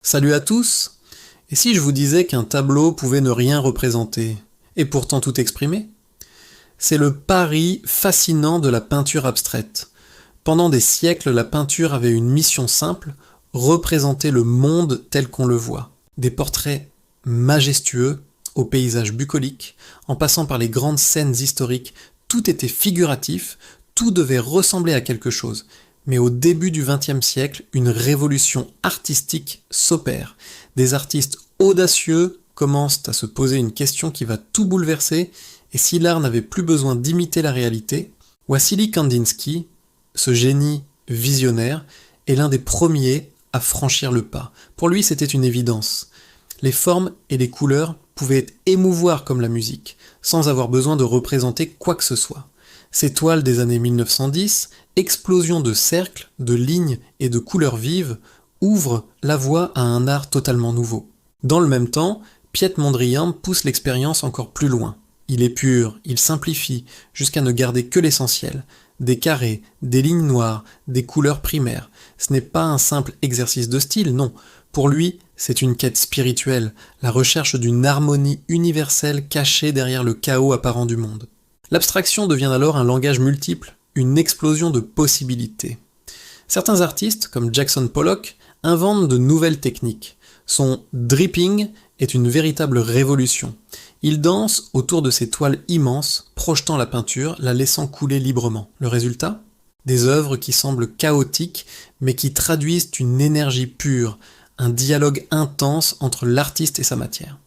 Salut à tous! Et si je vous disais qu'un tableau pouvait ne rien représenter, et pourtant tout exprimer? C'est le pari fascinant de la peinture abstraite. Pendant des siècles, la peinture avait une mission simple, représenter le monde tel qu'on le voit. Des portraits majestueux, aux paysages bucoliques, en passant par les grandes scènes historiques, tout était figuratif, tout devait ressembler à quelque chose. Mais au début du XXe siècle, une révolution artistique s'opère. Des artistes audacieux commencent à se poser une question qui va tout bouleverser, et si l'art n'avait plus besoin d'imiter la réalité, Wassily Kandinsky, ce génie visionnaire, est l'un des premiers à franchir le pas. Pour lui, c'était une évidence. Les formes et les couleurs pouvaient émouvoir comme la musique, sans avoir besoin de représenter quoi que ce soit. Ces toiles des années 1910, explosion de cercles, de lignes et de couleurs vives, ouvrent la voie à un art totalement nouveau. Dans le même temps, Piet Mondrian pousse l'expérience encore plus loin. Il épure, il simplifie, jusqu'à ne garder que l'essentiel. Des carrés, des lignes noires, des couleurs primaires. Ce n'est pas un simple exercice de style, non. Pour lui, c'est une quête spirituelle, la recherche d'une harmonie universelle cachée derrière le chaos apparent du monde. L'abstraction devient alors un langage multiple, une explosion de possibilités. Certains artistes, comme Jackson Pollock, inventent de nouvelles techniques. Son dripping est une véritable révolution. Il danse autour de ces toiles immenses, projetant la peinture, la laissant couler librement. Le résultat ? Des œuvres qui semblent chaotiques, mais qui traduisent une énergie pure, un dialogue intense entre l'artiste et sa matière.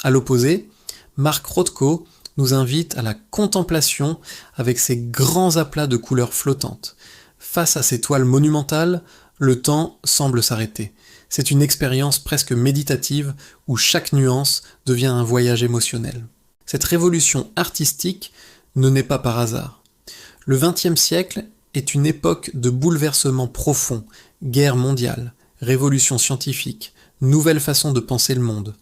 À l'opposé, Mark Rothko nous invite à la contemplation avec ses grands aplats de couleurs flottantes. Face à ces toiles monumentales, le temps semble s'arrêter. C'est une expérience presque méditative où chaque nuance devient un voyage émotionnel. Cette révolution artistique ne naît pas par hasard. Le XXe siècle est une époque de bouleversements profonds, guerre mondiale, révolution scientifique, nouvelle façon de penser le monde.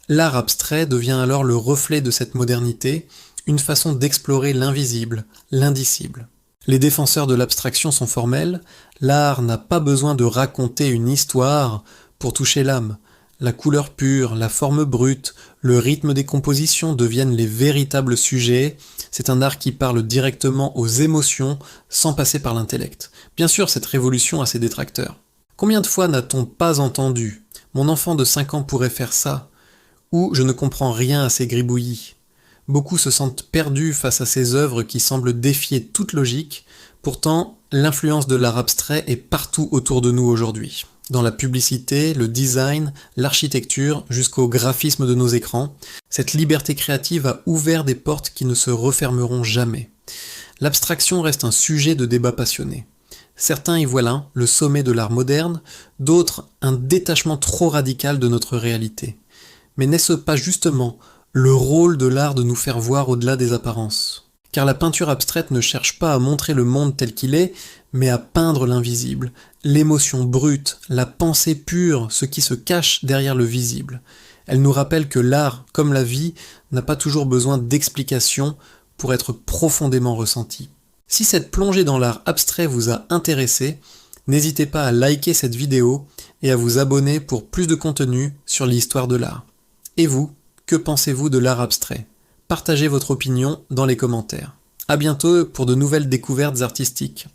L'art abstrait devient alors le reflet de cette modernité, une façon d'explorer l'invisible, l'indicible. Les défenseurs de l'abstraction sont formels, l'art n'a pas besoin de raconter une histoire pour toucher l'âme. La couleur pure, la forme brute, le rythme des compositions deviennent les véritables sujets. C'est un art qui parle directement aux émotions sans passer par l'intellect. Bien sûr, cette révolution a ses détracteurs. Combien de fois n'a-t-on pas entendu « Mon enfant de 5 ans pourrait faire ça » ou « Je ne comprends rien à ces gribouillis ». Beaucoup se sentent perdus face à ces œuvres qui semblent défier toute logique. Pourtant, l'influence de l'art abstrait est partout autour de nous aujourd'hui. Dans la publicité, le design, l'architecture, jusqu'au graphisme de nos écrans, cette liberté créative a ouvert des portes qui ne se refermeront jamais. L'abstraction reste un sujet de débat passionné. Certains y voient là le sommet de l'art moderne, d'autres un détachement trop radical de notre réalité. Mais n'est-ce pas justement le rôle de l'art de nous faire voir au-delà des apparences? Car la peinture abstraite ne cherche pas à montrer le monde tel qu'il est, mais à peindre l'invisible, l'émotion brute, la pensée pure, ce qui se cache derrière le visible. Elle nous rappelle que l'art, comme la vie, n'a pas toujours besoin d'explications pour être profondément ressenti. Si cette plongée dans l'art abstrait vous a intéressé, n'hésitez pas à liker cette vidéo et à vous abonner pour plus de contenu sur l'histoire de l'art. Et vous, que pensez-vous de l'art abstrait ? Partagez votre opinion dans les commentaires. À bientôt pour de nouvelles découvertes artistiques.